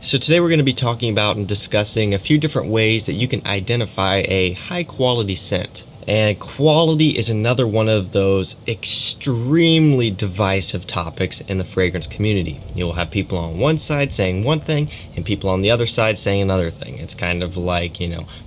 So today we're going to be talking about and discussing a few different ways that you can identify a high quality scent. And quality is another one of those extremely divisive topics in the fragrance community. You'll have people on one side saying one thing and people on the other side saying another thing. It's kind of like,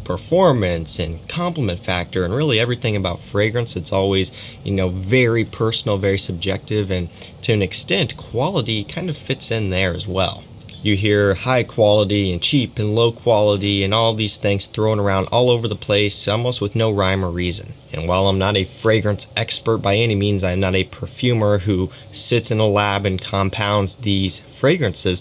performance and compliment factor and really everything about fragrance. It's always, very personal, very subjective, and to an extent, quality kind of fits in there as well. You hear high quality and cheap and low quality and all these things thrown around all over the place, almost with no rhyme or reason. And while I'm not a fragrance expert by any means, I'm not a perfumer who sits in a lab and compounds these fragrances.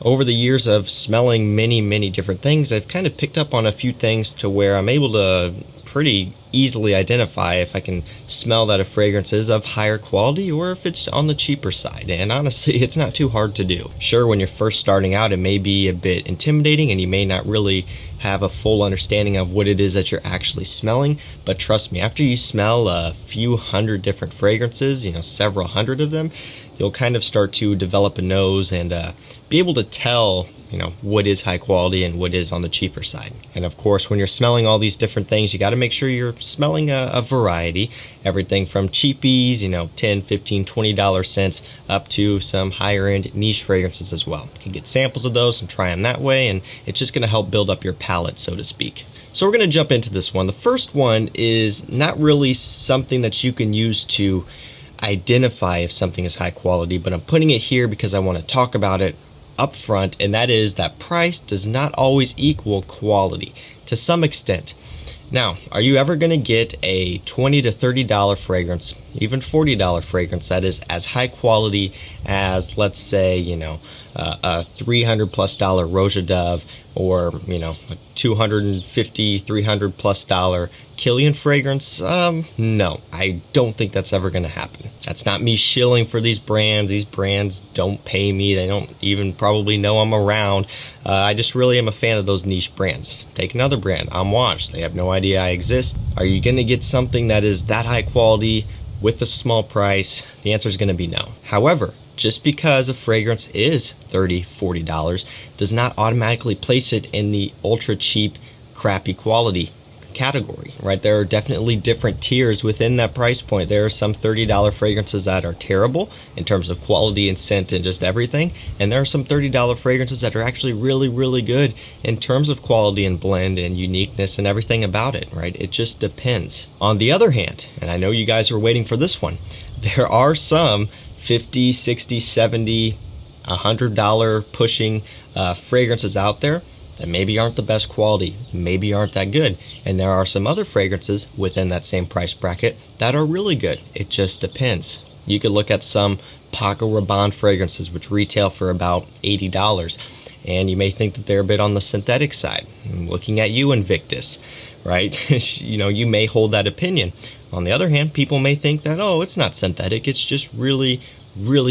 Over the years of smelling many different things, I've kind of picked up on a few things to where I'm able to pretty easily identify if I can smell that a fragrance is of higher quality or if it's on the cheaper side. And honestly, it's not too hard to do. Sure, when you're first starting out, it may be a bit intimidating and you may not really have a full understanding of what it is that you're actually smelling. But trust me, after you smell a few hundred different fragrances, several hundred of them, you'll kind of start to develop a nose and be able to tell what is high quality and what is on the cheaper side. And of course, when you're smelling all these different things, you got to make sure you're smelling a variety. Everything from cheapies, $10, $15, $20 scents up to some higher end niche fragrances as well. You can get samples of those and try them that way, and it's just going to help build up your palate, so to speak. So we're going to jump into this one. The first one is not really something that you can use to identify if something is high quality, but I'm putting it here because I want to talk about it up front, and that is that price does not always equal quality to some extent. Now, are you ever going to get a $20 to $30 fragrance, even $40 fragrance that is as high quality as, let's say, a $300 plus Rose Dove or, a $250, $300 plus Killian fragrance? No, I don't think that's ever going to happen. That's not me shilling for these brands. These brands don't pay me. They don't even probably know I'm around. I just really am a fan of those niche brands. Take another brand, Amouage. They have no idea I exist. Are you going to get something that is that high quality with a small price? The answer is going to be no. However, just because a fragrance is $30, $40 does not automatically place it in the ultra cheap, crappy quality category, right? There are definitely different tiers within that price point. There are some $30 fragrances that are terrible in terms of quality and scent and just everything, and there are some $30 fragrances that are actually really good in terms of quality and blend and uniqueness and everything about it, right? It just depends. On the other hand, and I know you guys are waiting for this one, there are some $50, $60, $70, $100 pushing fragrances out there that maybe aren't the best quality, maybe aren't that good. And there are some other fragrances within that same price bracket that are really good. It just depends. You could look at some Paco Rabanne fragrances which retail for about $80. And you may think that they're a bit on the synthetic side. I'm looking at you, Invictus, right? You may hold that opinion. On the other hand, people may think that, it's not synthetic, it's just really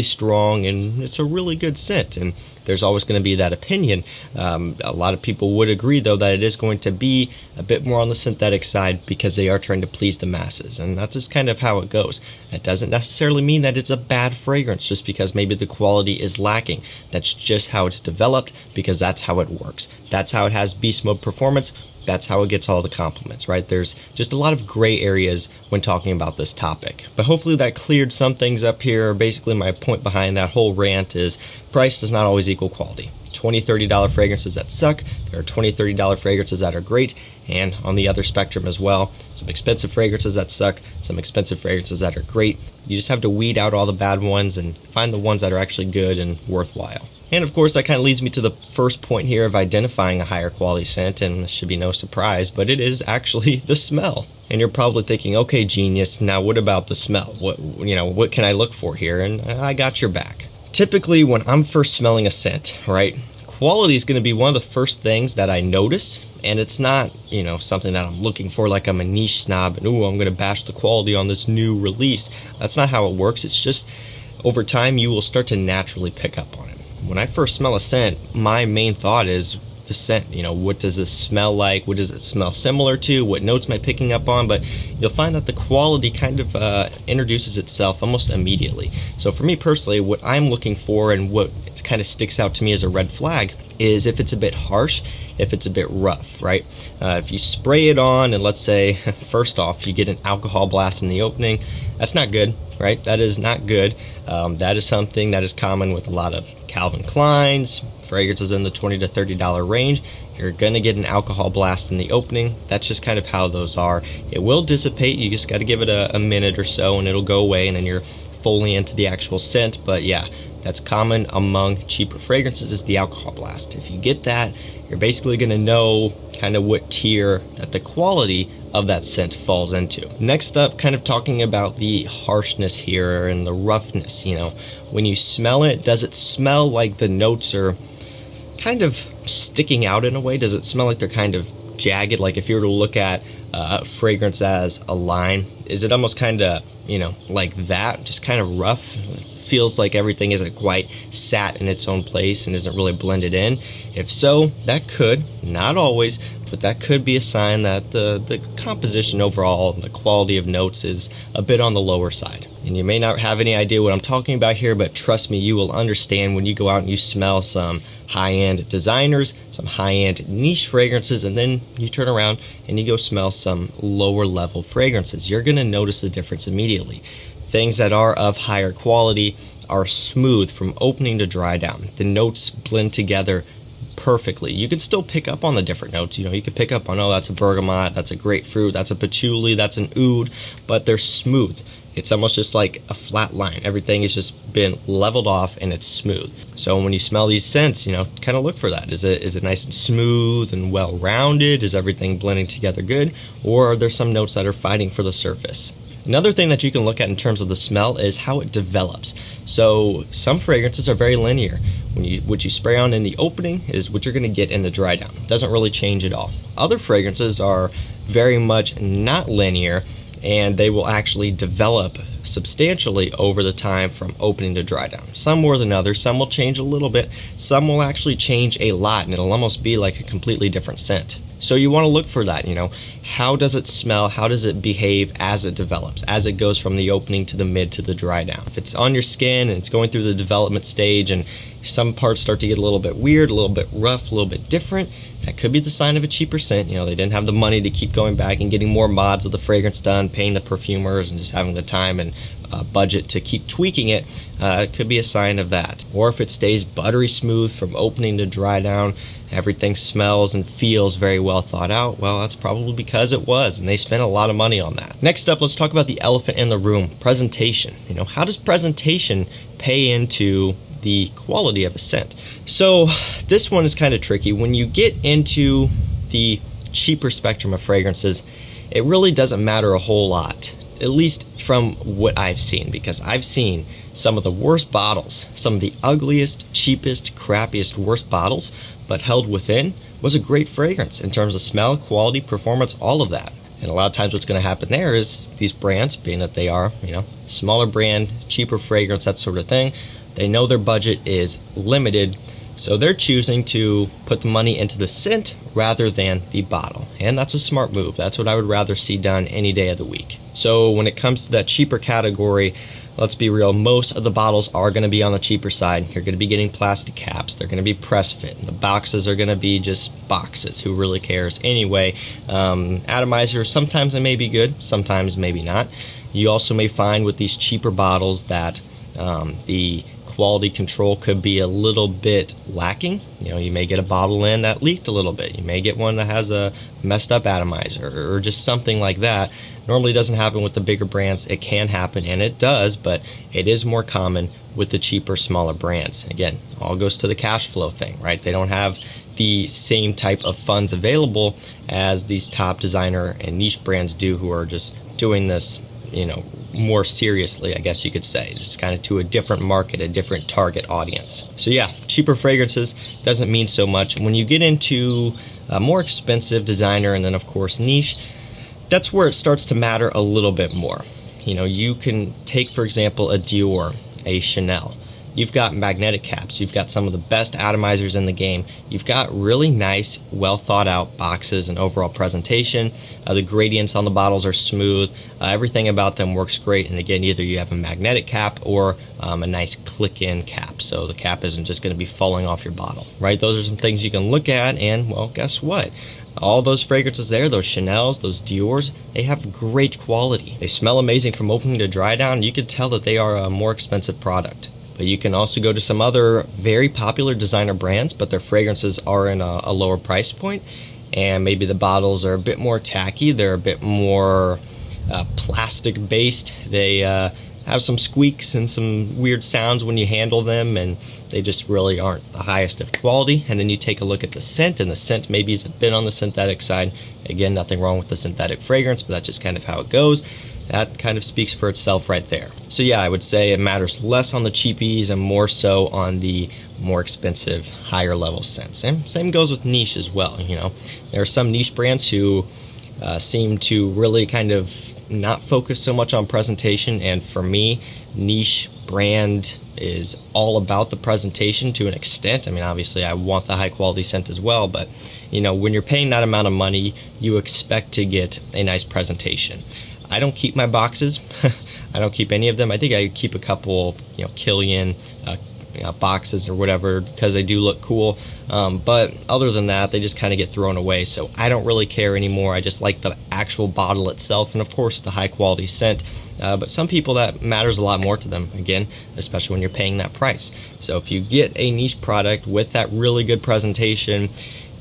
strong and it's a really good scent. And there's always going to be that opinion. A lot of people would agree, though, that it is going to be a bit more on the synthetic side because they are trying to please the masses. And that's just kind of how it goes. That doesn't necessarily mean that it's a bad fragrance just because maybe the quality is lacking. That's just how it's developed because that's how it works. That's how it has beast mode performance. That's how it gets all the compliments, right? There's just a lot of gray areas when talking about this topic. But hopefully that cleared some things up here. Basically, my point behind that whole rant is price does not always equal quality. $20, $30 fragrances that suck. There are $20, $30 fragrances that are great. And on the other spectrum as well, some expensive fragrances that suck, some expensive fragrances that are great. You just have to weed out all the bad ones and find the ones that are actually good and worthwhile. And of course, that kind of leads me to the first point here of identifying a higher quality scent, and this should be no surprise, but it is actually the smell. And you're probably thinking, okay, genius, now what about the smell? What can I look for here? And I got your back. Typically, when I'm first smelling a scent, right, quality is going to be one of the first things that I notice, and it's not, something that I'm looking for like I'm a niche snob and, I'm going to bash the quality on this new release. That's not how it works. It's just over time, you will start to naturally pick up on it. When I first smell a scent, my main thought is the scent. What does this smell like? What does it smell similar to? What notes am I picking up on? But you'll find that the quality kind of introduces itself almost immediately. So for me personally, what I'm looking for and what kind of sticks out to me as a red flag is if it's a bit harsh, if it's a bit rough, right? If you spray it on and let's say, first off, you get an alcohol blast in the opening, that's not good, right? That is not good. That is something that is common with a lot of Calvin Klein's, fragrances in the $20 to $30 range. You're going to get an alcohol blast in the opening. That's just kind of how those are. It will dissipate. You just got to give it a minute or so and it'll go away and then you're fully into the actual scent. But yeah, that's common among cheaper fragrances is the alcohol blast. If you get that, you're basically going to know kind of what tier that the quality of that scent falls into. Next up, kind of talking about the harshness here and the roughness. When you smell it, does it smell like the notes are kind of sticking out in a way? Does it smell like they're kind of jagged? Like if you were to look at fragrance as a line, is it almost kind of, like that, just kind of rough? Feels like everything isn't quite sat in its own place and isn't really blended in. If so, that could, not always, but that could be a sign that the composition overall, the quality of notes is a bit on the lower side. And you may not have any idea what I'm talking about here, but trust me, you will understand when you go out and you smell some high-end designers, some high-end niche fragrances, and then you turn around and you go smell some lower-level fragrances. You're going to notice the difference immediately. Things that are of higher quality are smooth from opening to dry down. The notes blend together perfectly. You can still pick up on the different notes. You can pick up on, oh, that's a bergamot, that's a grapefruit, that's a patchouli, that's an oud, but they're smooth. It's almost just like a flat line. Everything has just been leveled off and it's smooth. So when you smell these scents, kind of look for that. Is it nice and smooth and well-rounded? Is everything blending together good? Or are there some notes that are fighting for the surface? Another thing that you can look at in terms of the smell is how it develops. So some fragrances are very linear. What you spray on in the opening is what you're going to get in the dry down. It doesn't really change at all. Other fragrances are very much not linear, and they will actually develop substantially over the time from opening to dry down. Some more than others. Some will change a little bit. Some will actually change a lot, and it'll almost be like a completely different scent. So you want to look for that, how does it smell, how does it behave as it develops, as it goes from the opening to the mid to the dry down. If it's on your skin and it's going through the development stage and some parts start to get a little bit weird, a little bit rough, a little bit different, that could be the sign of a cheaper scent. They didn't have the money to keep going back and getting more mods of the fragrance done, paying the perfumers and just having the time and budget to keep tweaking it. It could be a sign of that. Or if it stays buttery smooth from opening to dry down, everything smells and feels very well thought out, well, that's probably because it was, and they spent a lot of money on that. Next up, let's talk about the elephant in the room, presentation. How does presentation pay into the quality of a scent? So this one is kind of tricky. When you get into the cheaper spectrum of fragrances, it really doesn't matter a whole lot, at least from what I've seen, because I've seen some of the worst bottles, some of the ugliest, cheapest, crappiest, worst bottles, but held within was a great fragrance in terms of smell, quality, performance, all of that. And a lot of times what's going to happen there is these brands, being that they are, smaller brand, cheaper fragrance, that sort of thing, they know their budget is limited, so they're choosing to put the money into the scent rather than the bottle. And that's a smart move. That's what I would rather see done any day of the week. So when it comes to that cheaper category, let's be real, most of the bottles are going to be on the cheaper side. You're going to be getting plastic caps. They're going to be press fit. The boxes are going to be just boxes. Who really cares anyway? Atomizers, sometimes they may be good, sometimes maybe not. You also may find with these cheaper bottles that the quality control could be a little bit lacking. You may get a bottle in that leaked a little bit. You may get one that has a messed up atomizer or just something like that. Normally doesn't happen with the bigger brands. It can happen, and it does, but it is more common with the cheaper, smaller brands. Again, all goes to the cash flow thing, right? They don't have the same type of funds available as these top designer and niche brands do, who are just doing this, more seriously, I guess you could say, just kind of to a different market, a different target audience. So yeah, cheaper fragrances doesn't mean so much. When you get into a more expensive designer and then of course niche, that's where it starts to matter a little bit more. You can take, for example, a Dior, a Chanel. You've got magnetic caps. You've got some of the best atomizers in the game. You've got really nice, well thought out boxes and overall presentation. The gradients on the bottles are smooth. Everything about them works great. And again, either you have a magnetic cap or a nice click-in cap, so the cap isn't just going to be falling off your bottle, right? Those are some things you can look at, and well, guess what? All those fragrances there, those Chanels, those Diors, they have great quality. They smell amazing from opening to dry down. You could tell that they are a more expensive product. But you can also go to some other very popular designer brands, but their fragrances are in a lower price point, and maybe the bottles are a bit more tacky. They're a bit more plastic based. They have some squeaks and some weird sounds when you handle them, and they just really aren't the highest of quality. And then you take a look at the scent, and the scent maybe is a bit on the synthetic side. Again, nothing wrong with the synthetic fragrance, but that's just kind of how it goes. That kind of speaks for itself right there. So yeah, I would say it matters less on the cheapies and more so on the more expensive, higher level scents. And same goes with niche as well. You know, there are some niche brands who seem to really kind of not focus so much on presentation, and for me, niche brand is all about the presentation to an extent. I mean, obviously I want the high quality scent as well, but you know, when you're paying that amount of money, you expect to get a nice presentation. I don't keep my boxes. I don't keep any of them. I think I keep a couple, you know, Killian boxes or whatever, because they do look cool. But other than that, they just kind of get thrown away. So I don't really care anymore. I just like the actual bottle itself, and of course the high quality scent. But some people, that matters a lot more to them, again, especially when you're paying that price. So if you get a niche product with that really good presentation,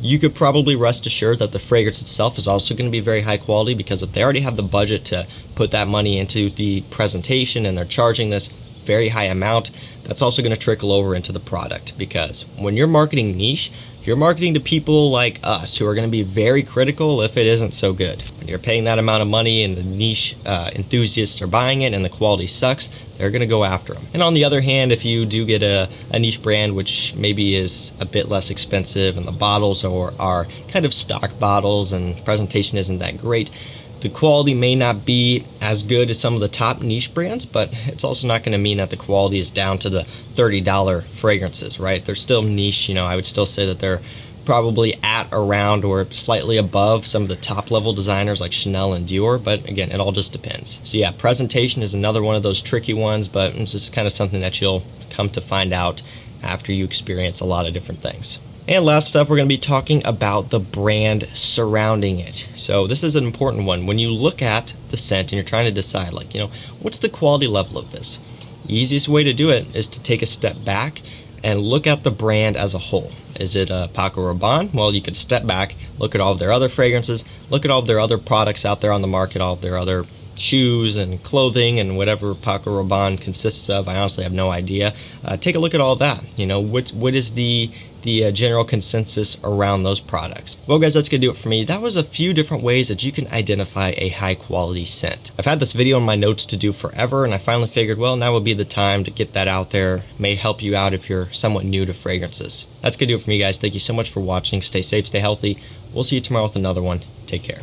you could probably rest assured that the fragrance itself is also going to be very high quality, because if they already have the budget to put that money into the presentation and they're charging this very high amount, that's also going to trickle over into the product. Because when you're marketing niche, you're marketing to people like us who are going to be very critical if it isn't so good. When you're paying that amount of money and the niche enthusiasts are buying it and the quality sucks, they're going to go after them. And on the other hand, if you do get a niche brand which maybe is a bit less expensive and the bottles are kind of stock bottles and presentation isn't that great, the quality may not be as good as some of the top niche brands, but it's also not going to mean that the quality is down to the $30 fragrances, right? They're still niche. You know, I would still say that they're probably at, around, or slightly above some of the top level designers like Chanel and Dior, but again, it all just depends. So yeah, presentation is another one of those tricky ones, but it's just kind of something that you'll come to find out after you experience a lot of different things. And last up, we're going to be talking about the brand surrounding it. So this is an important one. When you look at the scent and you're trying to decide, like, you know, what's the quality level of this? The easiest way to do it is to take a step back and look at the brand as a whole. Is it Paco Rabanne? Well, you could step back, look at all of their other fragrances, look at all of their other products out there on the market, all of their other shoes and clothing and whatever Paco Rabanne consists of. I honestly have no idea. Take a look at all that. You know, what is the general consensus around those products. Well guys, that's going to do it for me. That was a few different ways that you can identify a high quality scent. I've had this video in my notes to do forever, and I finally figured, well, now would be the time to get that out there. May help you out if you're somewhat new to fragrances. That's going to do it for me guys. Thank you so much for watching. Stay safe, stay healthy. We'll see you tomorrow with another one. Take care.